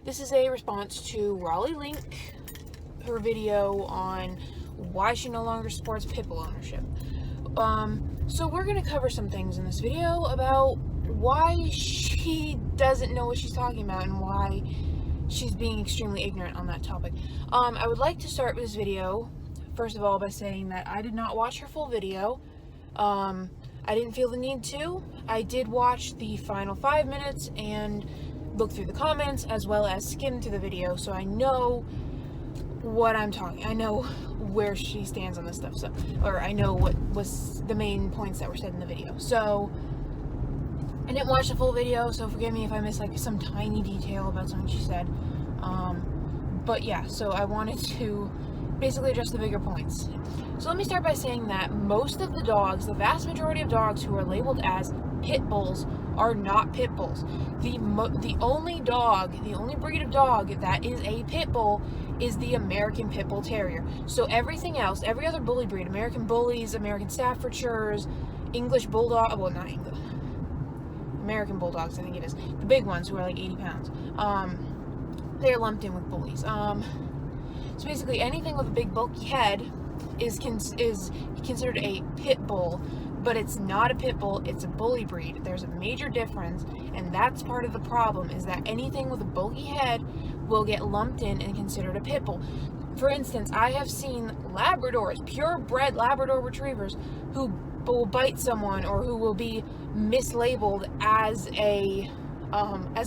This is a response to Raleighlink, her video on why she no longer supports pit bull ownership. So we're going to cover some things in this video about why she doesn't know what she's talking about and why she's being extremely ignorant on that topic. I would like to start with this video, first of all, by saying that I did not watch her full video. I didn't feel the need to. I did watch the final 5 minutes and look through the comments as well as skim to the video, so I know what I'm talking. I know where she stands on this stuff, so, or I know what was the main points that were said in the video. So I didn't watch the full video, so forgive me if I missed like some tiny detail about something she said. But yeah, so I wanted to basically address the bigger points. So let me start by saying that most of the dogs, the vast majority of dogs who are labeled as pit bulls are not pit bulls. The only breed of dog that is a pit bull is the American Pit Bull Terrier. So everything else, every other bully breed, American Bullies, American Staffordshires, English Bulldog, well, not English, American Bulldogs, I think it is, the big ones who are like 80 pounds, they're lumped in with bullies. So basically anything with a big bulky head is considered a pit bull, but it's not a pit bull, it's a bully breed. There's a major difference, and that's part of the problem, is that anything with a bulky head will get lumped in and considered a pit bull. For instance, I have seen Labradors, purebred Labrador retrievers, who will bite someone or who will be mislabeled as a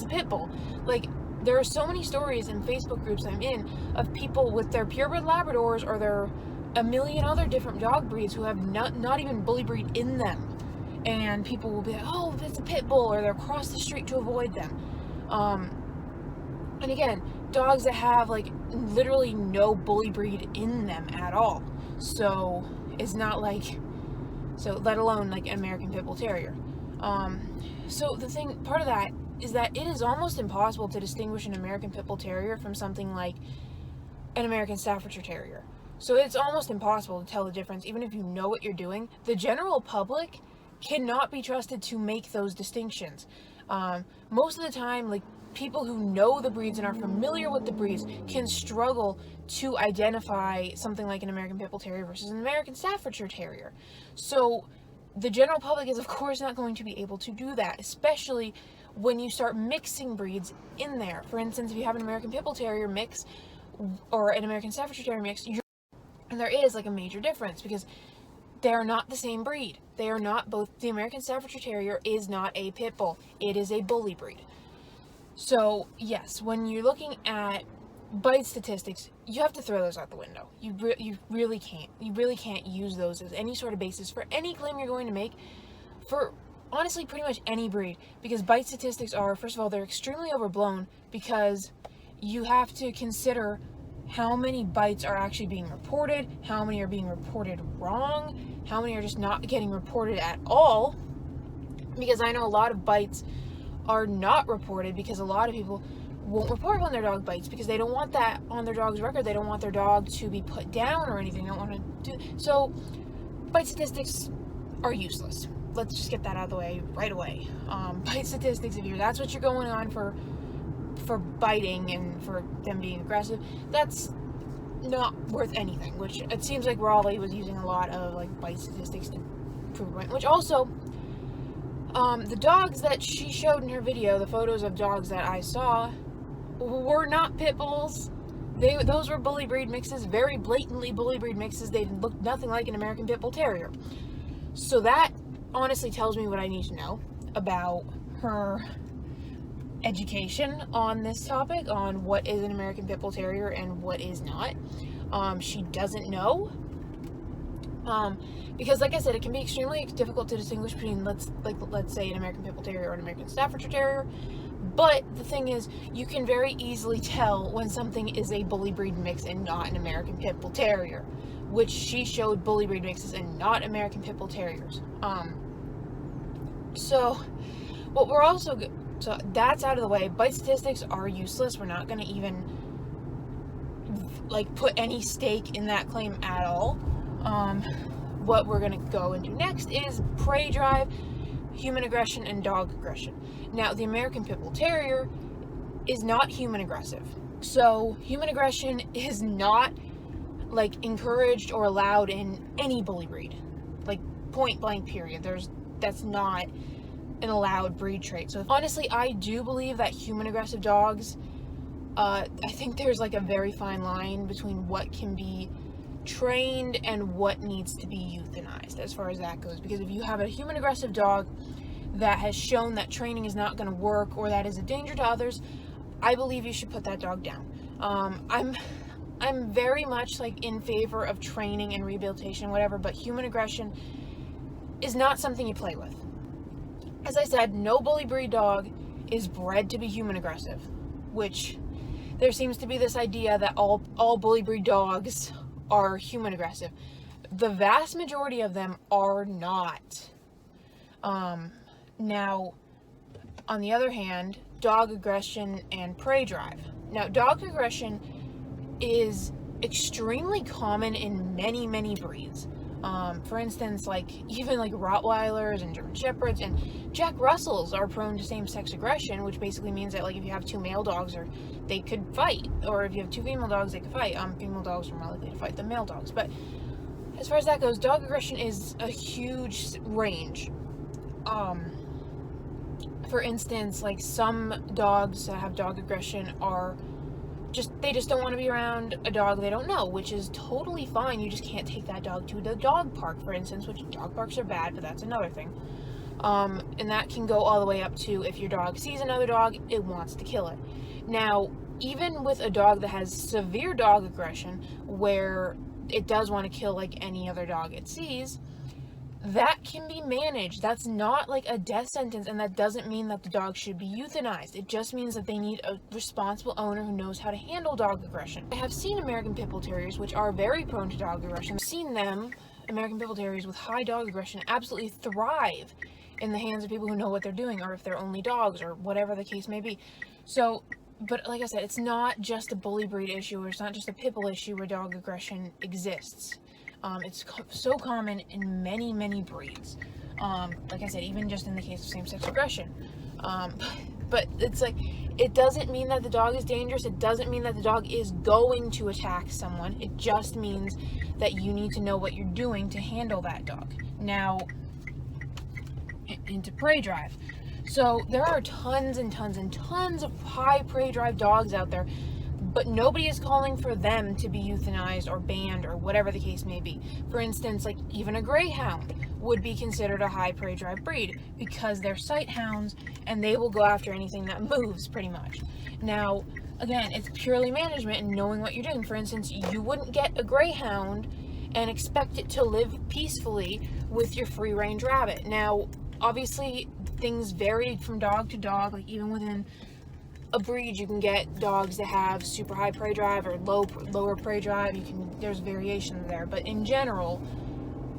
pit bull. Like, there are so many stories in Facebook groups I'm in of people with their purebred Labradors or their a million other different dog breeds who have not even bully breed in them, and people will be like, oh, that's a pit bull, or they'll cross the street to avoid them. And again, dogs that have like literally no bully breed in them at all, so it's not like, so let alone like an American Pit Bull Terrier. So the thing, part of that is that it is almost impossible to distinguish an American Pit Bull Terrier from something like an American Staffordshire Terrier. So it's almost impossible to tell the difference, even if you know what you're doing. The general public cannot be trusted to make those distinctions. Most of the time, like, people who know the breeds and are familiar with the breeds can struggle to identify something like an American Pit Bull Terrier versus an American Staffordshire Terrier. So the general public is, of course, not going to be able to do that, especially when you start mixing breeds in there. For instance, if you have an American Pit Bull Terrier mix or an American Staffordshire Terrier mix, and there is like a major difference because they are not the same breed. They are not both. The American Staffordshire Terrier is not a pit bull. It is a bully breed. So yes, when you're looking at bite statistics, you have to throw those out the window. You really can't. You really can't use those as any sort of basis for any claim you're going to make for honestly pretty much any breed, because bite statistics are, first of all, they're extremely overblown because you have to consider how many bites are actually being reported, how many are being reported wrong, how many are just not getting reported at all, because I know a lot of bites are not reported because a lot of people won't report when their dog bites because they don't want that on their dog's record. They don't want their dog to be put down or anything. They don't want to do so. Bite statistics are useless. Let's just get that out of the way right away. Bite statistics, if that's what you're going on for biting and for them being aggressive, that's not worth anything, which it seems like Raleigh was using a lot of like bite statistics to prove a point. Which also, the dogs that she showed in her video, the photos of dogs that I saw, were not pit bulls. Those were bully breed mixes, very blatantly bully breed mixes. They looked nothing like an American Pit Bull Terrier. So that honestly tells me what I need to know about her education on this topic, on what is an American Pit Bull Terrier and what is not. She doesn't know, because like I said, it can be extremely difficult to distinguish between let's say an American Pit Bull Terrier or an American Staffordshire Terrier. But the thing is, you can very easily tell when something is a bully breed mix and not an American Pit Bull Terrier, which she showed bully breed mixes and not American Pit Bull Terriers. So what we're also so that's out of the way. Bite statistics are useless. We're not going to even like put any stake in that claim at all. What we're going to go into next is prey drive, human aggression, and dog aggression. Now, the American Pit Bull Terrier is not human aggressive. So human aggression is not like encouraged or allowed in any bully breed, like point blank period. That's not an allowed breed trait. So honestly, I do believe that human aggressive dogs, I think there's like a very fine line between what can be trained and what needs to be euthanized as far as that goes. Because if you have a human aggressive dog that has shown that training is not going to work or that is a danger to others, I believe you should put that dog down. I'm very much like in favor of training and rehabilitation, whatever, but human aggression is not something you play with. As I said, no bully breed dog is bred to be human aggressive, which there seems to be this idea that all bully breed dogs are human aggressive. The vast majority of them are not. Now, on the other hand, dog aggression and prey drive. Now, dog aggression is extremely common in many, many breeds. For instance, like even like Rottweilers and German Shepherds and Jack Russells are prone to same-sex aggression, which basically means that like if you have two male dogs, or they could fight, or if you have two female dogs, they could fight. Female dogs are more likely to fight than male dogs. But as far as that goes, dog aggression is a huge range. For instance, like some dogs that have dog aggression are they just don't want to be around a dog they don't know, which is totally fine. You just can't take that dog to the dog park, for instance, which dog parks are bad, but that's another thing. And that can go all the way up to if your dog sees another dog, it wants to kill it. Now, even with a dog that has severe dog aggression, where it does want to kill like any other dog it sees, that can be managed. That's not like a death sentence, and that doesn't mean that the dog should be euthanized. It just means that they need a responsible owner who knows how to handle dog aggression. I have seen American Pit Bull Terriers, which are very prone to dog aggression. I've seen them, American Pit Bull Terriers with high dog aggression, absolutely thrive in the hands of people who know what they're doing, or if they're only dogs, or whatever the case may be. So, but like I said, it's not just a bully breed issue, or it's not just a pit bull issue where dog aggression exists. It's so common in many, many breeds. Like I said, even just in the case of same-sex aggression. But it's like, it doesn't mean that the dog is dangerous. It doesn't mean that the dog is going to attack someone. It just means that you need to know what you're doing to handle that dog. Now, into prey drive. So there are tons and tons and tons of high prey drive dogs out there, but nobody is calling for them to be euthanized or banned or whatever the case may be. For instance, like even a greyhound would be considered a high prey drive breed because they're sight hounds and they will go after anything that moves pretty much. Now, again, it's purely management and knowing what you're doing. For instance, you wouldn't get a greyhound and expect it to live peacefully with your free range rabbit. Now, obviously, things vary from dog to dog. Like even within a breed, you can get dogs that have super high prey drive or lower prey drive. There's variation there, but in general,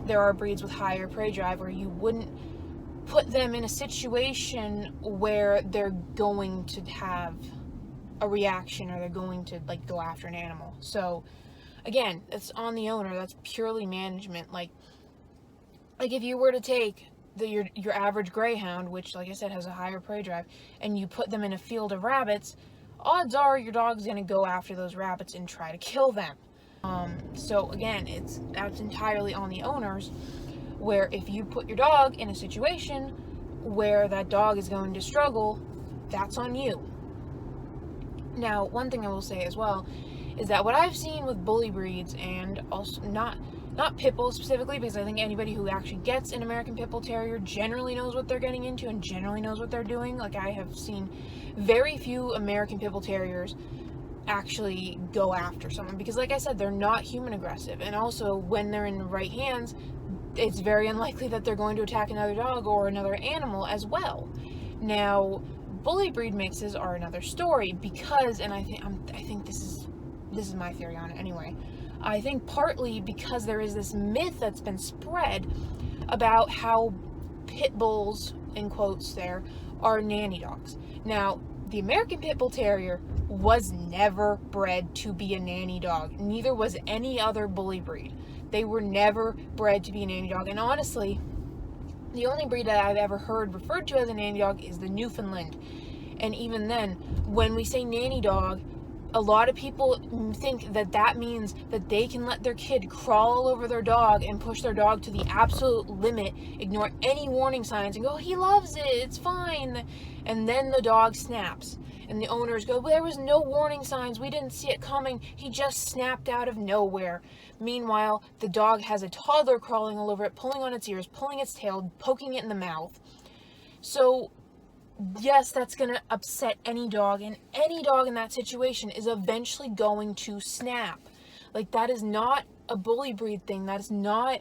there are breeds with higher prey drive where you wouldn't put them in a situation where they're going to have a reaction or they're going to like go after an animal. So again, it's on the owner. That's purely management. Like if you were to take your average greyhound, which like I said has a higher prey drive, and you put them in a field of rabbits, odds are your dog's going to go after those rabbits and try to kill them. So again, that's entirely on the owners, where if you put your dog in a situation where that dog is going to struggle, that's on you. Now, one thing I will say as well is that what I've seen with bully breeds, and also not pit bulls specifically, because I think anybody who actually gets an American Pit Bull Terrier generally knows what they're getting into and generally knows what they're doing. Like I have seen very few American Pit Bull Terriers actually go after someone because, like I said, they're not human aggressive, and also when they're in the right hands, it's very unlikely that they're going to attack another dog or another animal as well. Now, bully breed mixes are another story because, and I think this is my theory on it anyway. I think partly because there is this myth that's been spread about how pit bulls, in quotes there, are nanny dogs. Now, the American Pit Bull Terrier was never bred to be a nanny dog. Neither was any other bully breed. They were never bred to be a nanny dog. And honestly, the only breed that I've ever heard referred to as a nanny dog is the Newfoundland. And even then, when we say nanny dog, a lot of people think that that means that they can let their kid crawl all over their dog and push their dog to the absolute limit, ignore any warning signs, and go, he loves it, it's fine. And then the dog snaps. And the owners go, well, there was no warning signs, we didn't see it coming, he just snapped out of nowhere. Meanwhile, the dog has a toddler crawling all over it, pulling on its ears, pulling its tail, poking it in the mouth. So yes, that's going to upset any dog, and any dog in that situation is eventually going to snap. Like, that is not a bully breed thing. That is not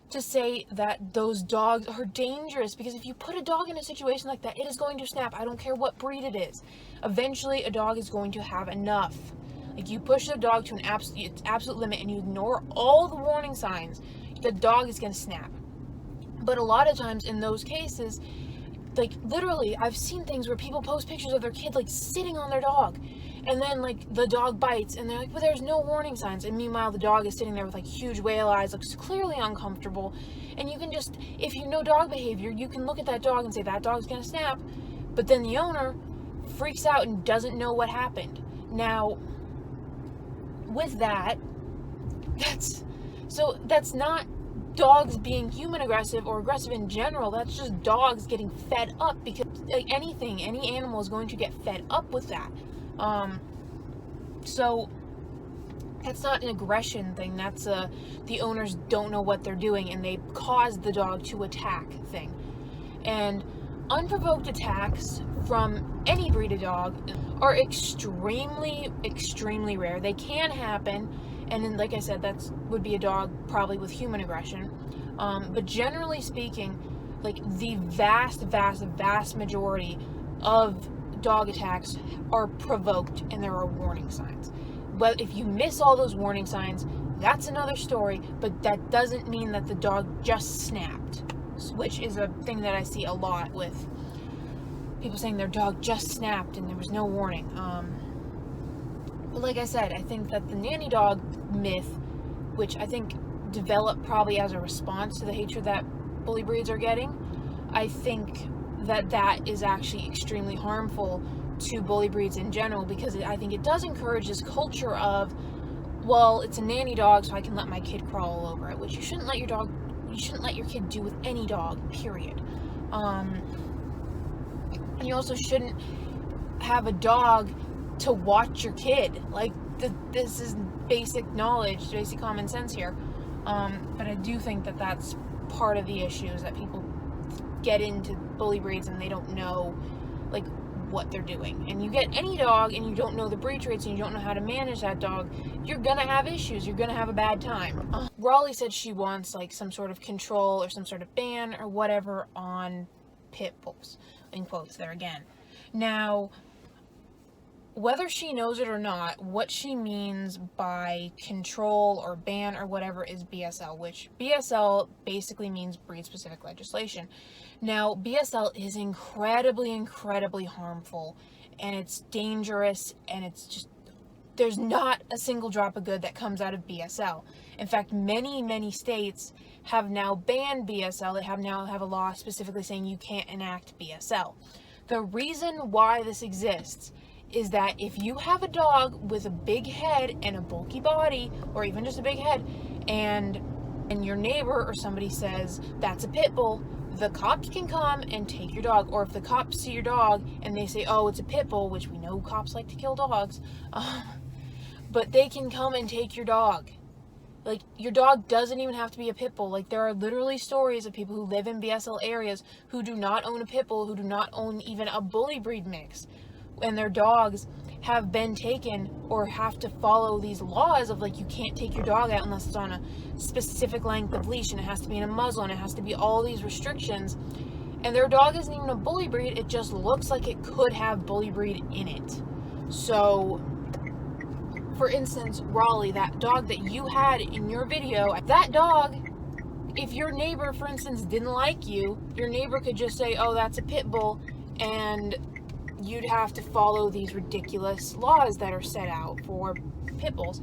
to say that those dogs are dangerous, because if you put a dog in a situation like that, it is going to snap. I don't care what breed it is. Eventually, a dog is going to have enough. Like, you push the dog to an absolute limit and you ignore all the warning signs, the dog is going to snap. But a lot of times in those cases, like, literally, I've seen things where people post pictures of their kid, like, sitting on their dog, and then, like, the dog bites, and they're like, well, there's no warning signs, and meanwhile, the dog is sitting there with, like, huge whale eyes, looks clearly uncomfortable, and you can just, if you know dog behavior, you can look at that dog and say, that dog's gonna snap, but then the owner freaks out and doesn't know what happened. Now, with that, that's not dogs being human aggressive or aggressive in general. That's just dogs getting fed up, because like any animal is going to get fed up with that. So that's not an aggression thing. That's the owners don't know what they're doing and they cause the dog to attack thing. And unprovoked attacks from any breed of dog are extremely, extremely rare. They can happen. And then, like I said, that would be a dog probably with human aggression. But generally speaking, like, the vast, vast, vast majority of dog attacks are provoked and there are warning signs. But if you miss all those warning signs, that's another story. But that doesn't mean that the dog just snapped, which is a thing that I see a lot with people saying their dog just snapped and there was no warning. But like I said, I think that the nanny dog myth, which I think developed probably as a response to the hatred that bully breeds are getting, I think that is actually extremely harmful to bully breeds in general, because I think it does encourage this culture of, well, it's a nanny dog, so I can let my kid crawl all over it, which you shouldn't let your kid do with any dog, period. And you also shouldn't have a dog to watch your kid. Like, this is basic knowledge, basic common sense here. But I do think that that's part of the issue, is that people get into bully breeds and they don't know, like, what they're doing. And you get any dog and you don't know the breed traits and you don't know how to manage that dog, you're gonna have issues, you're gonna have a bad time. Raleigh said she wants, like, some sort of control or some sort of ban or whatever on pit bulls, in quotes there again. Now, whether she knows it or not, what she means by control or ban or whatever is BSL, which BSL basically means breed-specific legislation. Now, BSL is incredibly, incredibly harmful, and it's dangerous, and it's just, there's not a single drop of good that comes out of BSL. In fact, many, many states have now banned BSL. They now have a law specifically saying you can't enact BSL. The reason why this exists is that if you have a dog with a big head and a bulky body, or even just a big head, and your neighbor or somebody says that's a pit bull, the cops can come and take your dog. Or if the cops see your dog and they say, oh, it's a pit bull, which we know cops like to kill dogs, but they can come and take your dog. Like, your dog doesn't even have to be a pit bull. Like, there are literally stories of people who live in BSL areas who do not own a pit bull, who do not own even a bully breed mix, and their dogs have been taken or have to follow these laws of, like, you can't take your dog out unless it's on a specific length of leash, and it has to be in a muzzle, and it has to be all these restrictions, and their dog isn't even a bully breed. It just looks like it could have bully breed in it. So, for instance, Raleigh, that dog that you had in your video, that dog, if your neighbor, for instance, didn't like you, your neighbor could just say, oh, that's a pit bull, and you'd have to follow these ridiculous laws that are set out for pit bulls.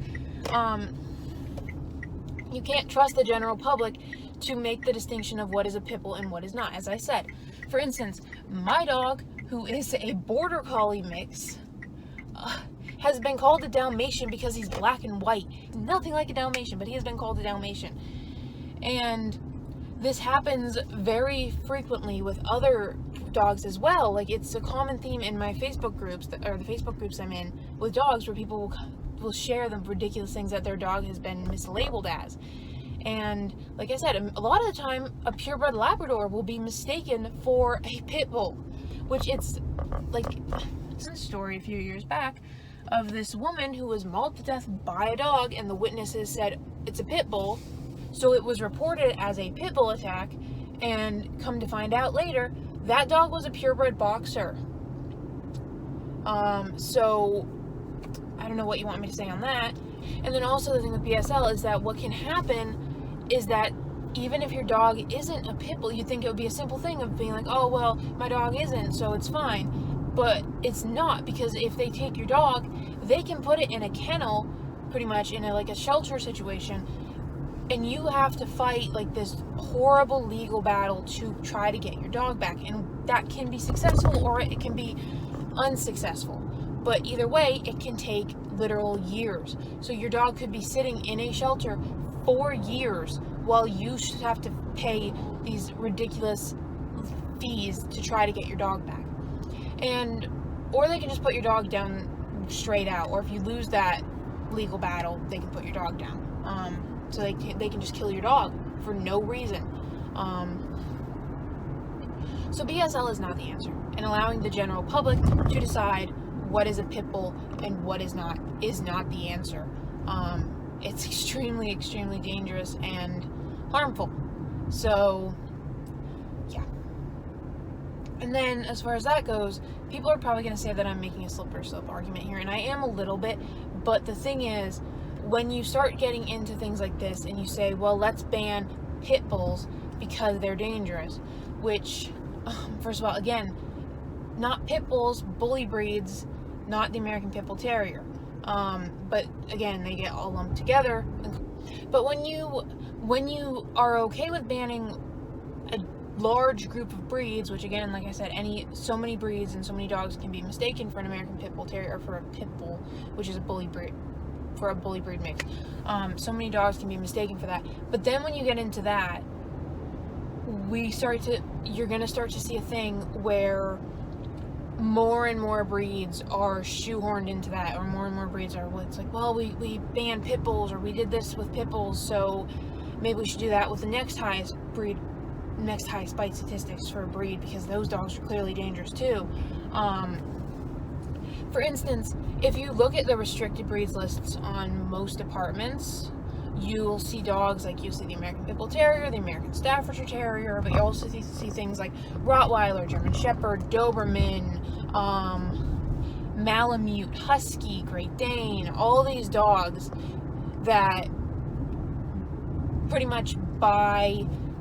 You can't trust the general public to make the distinction of what is a pit bull and what is not. As I said, for instance, my dog who is a border collie mix, has been called a Dalmatian because he's black and white. Nothing like a Dalmatian, but he has been called a Dalmatian. And this happens very frequently with other dogs as well. Like, it's a common theme in my Facebook groups, or the Facebook groups I'm in with dogs, where people will share the ridiculous things that their dog has been mislabeled as. And like I said, a lot of the time a purebred Labrador will be mistaken for a pit bull, which it's like, it's a story a few years back of this woman who was mauled to death by a dog, and the witnesses said it's a pit bull. So it was reported as a pit bull attack, and come to find out later, that dog was a purebred boxer. So I don't know what you want me to say on that. And then also the thing with BSL is that what can happen is that even if your dog isn't a pit bull, you'd think it would be a simple thing of being like, oh, well, my dog isn't, so it's fine. But it's not, because if they take your dog, they can put it in a kennel, pretty much in a shelter situation, and you have to fight like this horrible legal battle to try to get your dog back. And that can be successful or it can be unsuccessful. But either way, it can take literal years. So your dog could be sitting in a shelter for years while you should have to pay these ridiculous fees to try to get your dog back. Or they can just put your dog down straight out. Or if you lose that legal battle, they can put your dog down. So they can just kill your dog for no reason. So BSL is not the answer. And allowing the general public to decide what is a pit bull and what is not the answer. It's extremely, extremely dangerous and harmful. So, yeah. And then as far as that goes, people are probably going to say that I'm making a slippery slope argument here, and I am a little bit, but the thing is, when you start getting into things like this and you say, well, let's ban pit bulls because they're dangerous, which, first of all, again, not pit bulls, bully breeds, not the American Pit Bull Terrier. But again, they get all lumped together. But when you are okay with banning a large group of breeds, which again, like I said, so many breeds and so many dogs can be mistaken for an American Pit Bull Terrier or for a pit bull, which is a bully breed, for a bully breed mix. So many dogs can be mistaken for that. But then when you get into that, you're going to start to see a thing where more and more breeds are shoehorned into that, or more and more breeds are, well, it's like, well, we banned pit bulls, or we did this with pit bulls, so maybe we should do that with the next highest bite statistics for a breed, because those dogs are clearly dangerous too. For instance, if you look at the restricted breeds lists on most departments, you'll see dogs like, you'll see the American Pit Bull Terrier, the American Staffordshire Terrier, but you also see things like Rottweiler, German Shepherd, Doberman, Malamute, Husky, Great Dane, all these dogs that pretty much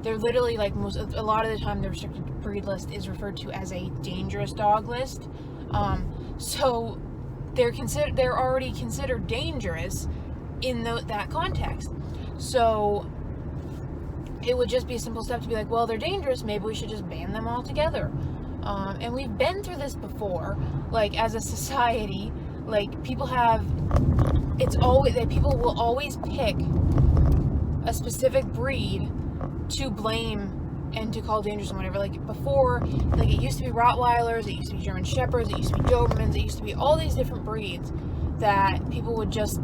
they're literally like a lot of the time the restricted breed list is referred to as a dangerous dog list. So they're already considered dangerous in that context. So it would just be a simple step to be like, well, they're dangerous, maybe we should just ban them altogether. And we've been through this before, like as a society, like people will always pick a specific breed to blame and to call dangerous and whatever. Like before, like it used to be Rottweilers, it used to be German Shepherds, it used to be Dobermans, it used to be all these different breeds that people would just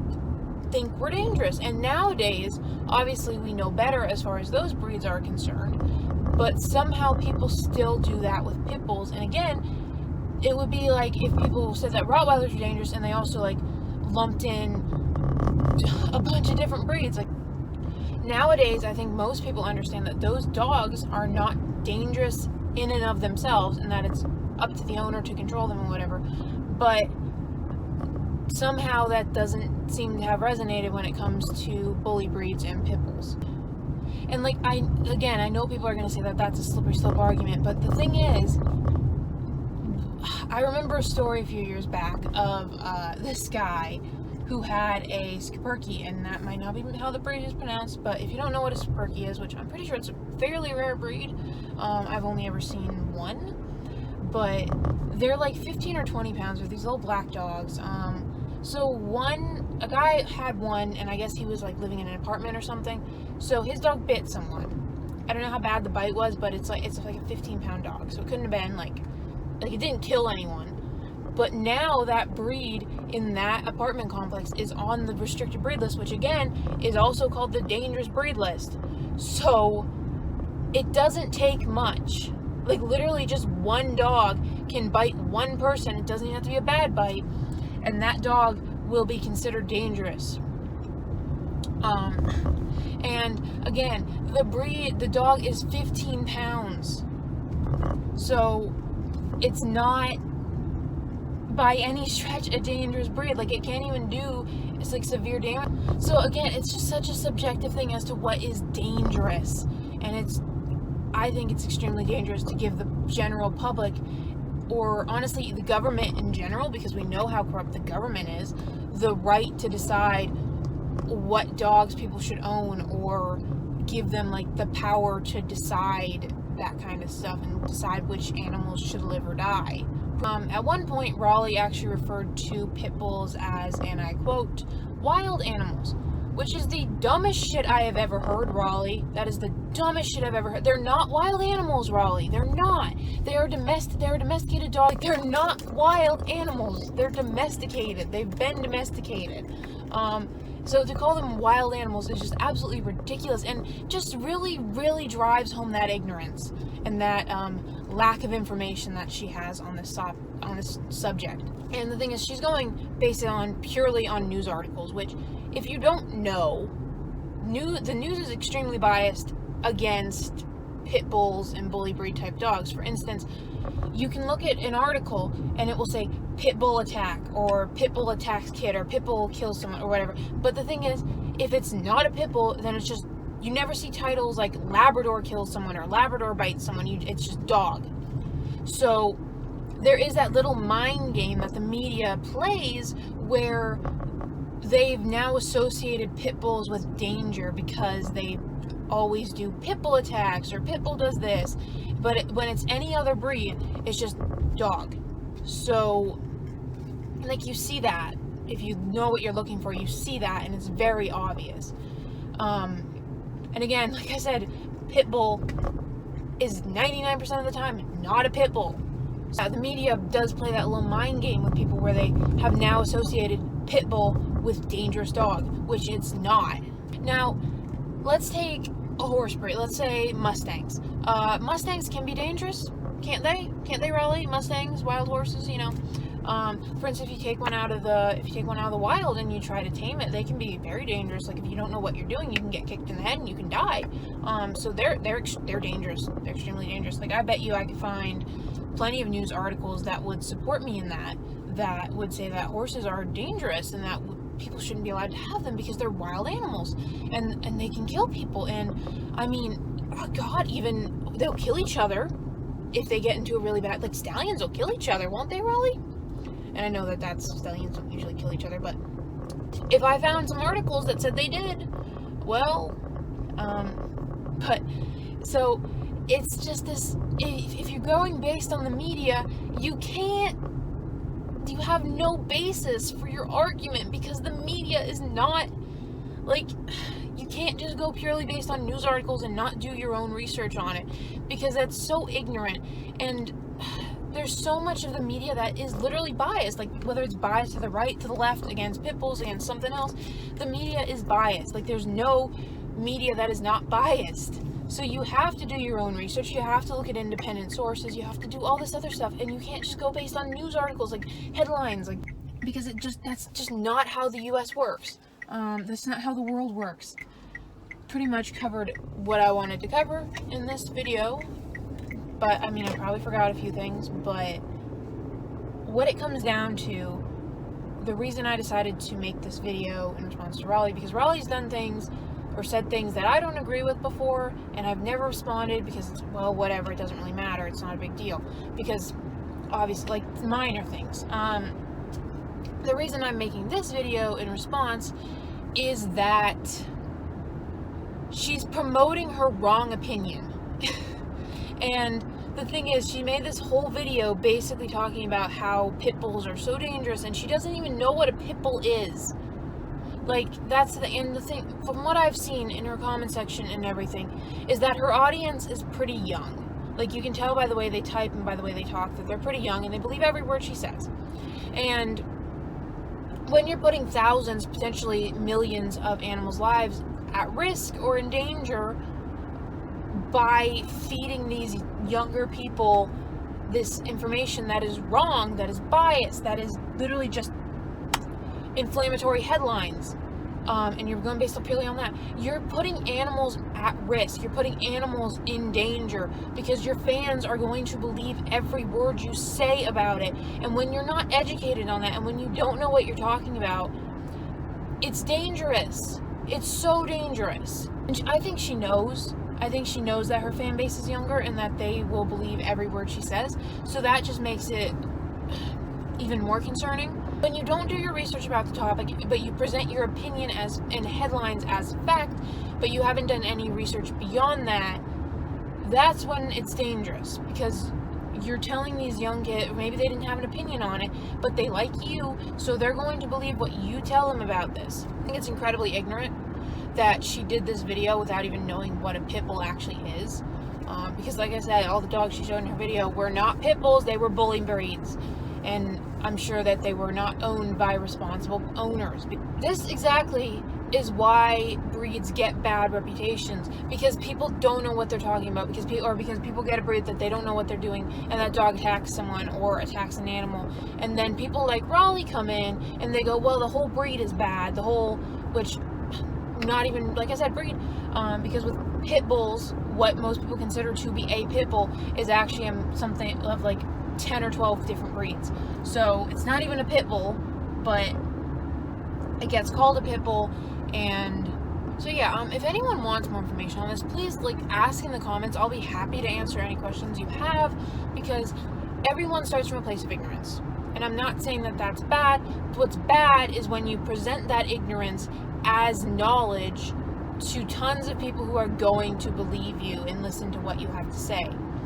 think were dangerous. And nowadays, obviously we know better as far as those breeds are concerned, but somehow people still do that with pit bulls. And again, it would be like if people said that Rottweilers were dangerous and they also like lumped in a bunch of different breeds. Like nowadays, I think most people understand that those dogs are not dangerous in and of themselves, and that it's up to the owner to control them and whatever. But somehow that doesn't seem to have resonated when it comes to bully breeds and pit bulls. And like, I know people are going to say that that's a slippery slope argument, but the thing is, I remember a story a few years back of this guy who had a Schipperke, and that might not be how the breed is pronounced, but if you don't know what a Schipperke is, which I'm pretty sure it's a fairly rare breed, I've only ever seen one, but They're like 15 or 20 pounds with these little black dogs. So a guy had one, and I guess he was like living in an apartment or something. So his dog bit someone. I don't know how bad the bite was, but it's like a 15-pound dog. So it couldn't have been like it didn't kill anyone. But now that breed in that apartment complex is on the restricted breed list, which again is also called the dangerous breed list. So it doesn't take much. Like literally just one dog can bite one person. It doesn't even have to be a bad bite. And that dog will be considered dangerous. And again, the dog is 15 pounds. So it's not by any stretch a dangerous breed. Like it can't even do, it's like severe damage. So again, it's just such a subjective thing as to what is dangerous. And I think it's extremely dangerous to give the general public, or honestly the government in general, because we know how corrupt the government is, the right to decide what dogs people should own, or give them like the power to decide that kind of stuff and decide which animals should live or die. At one point, Raleigh actually referred to pit bulls as, and I quote, wild animals, which is the dumbest shit I have ever heard, Raleigh. That is the dumbest shit I've ever heard. They're not wild animals, Raleigh. They're not. They're domesticated dogs. They're not wild animals. They're domesticated. They've been domesticated. So to call them wild animals is just absolutely ridiculous, and just really, really drives home that ignorance and that lack of information that she has on this subject. And the thing is, she's going based purely on news articles, which, if you don't know, the news is extremely biased against pit bulls and bully breed type dogs. For instance, you can look at an article and it will say pit bull attack, or pit bull attacks kid, or pit bull kills someone, or whatever. But the thing is, if it's not a pit bull, then it's just, you never see titles like Labrador kills someone or Labrador bites someone. It's just dog. So there is that little mind game that the media plays where they've now associated pit bulls with danger because they always do pit bull attacks, or pit bull does this. But when it's any other breed, it's just dog. So, like, you see that. If you know what you're looking for, you see that, and it's very obvious. And again, like I said, pit bull is 99% of the time not a pit bull. So the media does play that little mind game with people where they have now associated pit bull with dangerous dog, which it's not. Now, let's take a horse breed. Let's say Mustangs. Mustangs can be dangerous, can't they? Can't they, Raleigh? Mustangs, wild horses, you know. For instance, if you take one out of the wild and you try to tame it, they can be very dangerous. Like, if you don't know what you're doing, you can get kicked in the head and you can die. So they're dangerous. They're extremely dangerous. Like, I bet you I could find plenty of news articles that would support me in that would say that horses are dangerous and that people shouldn't be allowed to have them because they're wild animals and they can kill people. And I mean, oh God, even they'll kill each other if they get into a really bad, like, stallions will kill each other, won't they, Raleigh? And I know that stallions don't usually kill each other, but if I found some articles that said they did, well, but, so, it's just this, if you're going based on the media, you have no basis for your argument, because the media is not, like, you can't just go purely based on news articles and not do your own research on it, because that's so ignorant. And there's so much of the media that is literally biased, like whether it's biased to the right, to the left, against pit bulls, against something else. The media is biased. Like, there's no media that is not biased. So you have to do your own research. You have to look at independent sources. You have to do all this other stuff, and you can't just go based on news articles, like headlines, like, because that's just not how the U.S. works. That's not how the world works. Pretty much covered what I wanted to cover in this video. But, I mean, I probably forgot a few things, but what it comes down to, the reason I decided to make this video in response to Raleigh, because Raleigh's done things or said things that I don't agree with before, and I've never responded because it's, well, whatever, it doesn't really matter, it's not a big deal, because obviously, like, minor things. The reason I'm making this video in response is that she's promoting her wrong opinion. And the thing is, she made this whole video basically talking about how pit bulls are so dangerous, and she doesn't even know what a pit bull is. Like, that's the thing, from what I've seen in her comment section and everything, is that her audience is pretty young. Like, you can tell by the way they type and by the way they talk that they're pretty young, and they believe every word she says. And when you're putting thousands, potentially millions of animals' lives at risk or in danger by feeding these younger people this information that is wrong, that is biased, that is literally just inflammatory headlines, and you're going based purely on that, you're putting animals at risk, you're putting animals in danger, because your fans are going to believe every word you say about it. And when you're not educated on that, and when you don't know what you're talking about, it's dangerous. It's so dangerous. And I think she knows that her fan base is younger and that they will believe every word she says, so that just makes it even more concerning. When you don't do your research about the topic, but you present your opinion as in headlines as fact, but you haven't done any research beyond that, that's when it's dangerous, because you're telling these young kids, maybe they didn't have an opinion on it, but they like you, so they're going to believe what you tell them about this. I think it's incredibly ignorant that she did this video without even knowing what a pit bull actually is, because like I said, all the dogs she showed in her video were not pit bulls, they were bully breeds. And I'm sure that they were not owned by responsible owners. This exactly is why breeds get bad reputations, because people don't know what they're talking about, because people get a breed that they don't know what they're doing, and that dog attacks someone or attacks an animal, and then people like Raleigh come in and they go, well, the whole breed is bad, which not even, like I said, breed, because with pit bulls, what most people consider to be a pit bull is actually something of like 10 or 12 different breeds. So it's not even a pit bull, but it gets called a pit bull. And so yeah, if anyone wants more information on this, please ask in the comments. I'll be happy to answer any questions you have, because everyone starts from a place of ignorance. And I'm not saying that that's bad. What's bad is when you present that ignorance as knowledge to tons of people who are going to believe you and listen to what you have to say.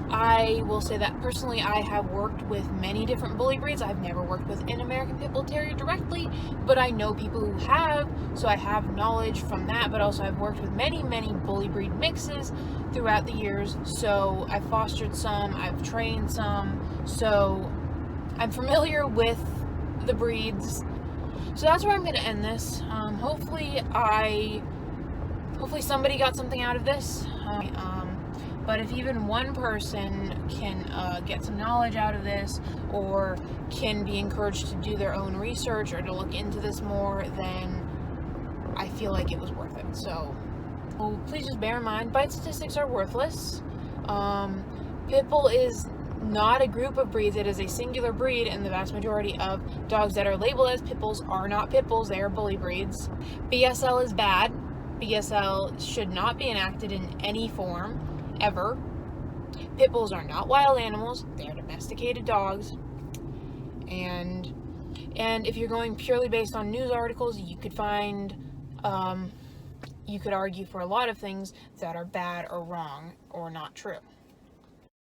I will say that personally, I have worked with many different bully breeds. I've never worked with an American Pit Bull Terrier directly, but I know people who have, so I have knowledge from that, but also I've worked with many, many bully breed mixes throughout the years. So I've fostered some, I've trained some, so I'm familiar with the breeds. So that's where I'm going to end this. Hopefully somebody got something out of this. But if even one person can get some knowledge out of this, or can be encouraged to do their own research or to look into this more, then I feel like it was worth it. So please just bear in mind, bite statistics are worthless. Pit Bull is not a group of breeds, it is a singular breed, and the vast majority of dogs that are labeled as pit bulls are not pit bulls, they are bully breeds. BSL is bad. BSL should not be enacted in any form, ever. Pit bulls are not wild animals, they are domesticated dogs. And if you're going purely based on news articles, you could find, you could argue for a lot of things that are bad or wrong or not true.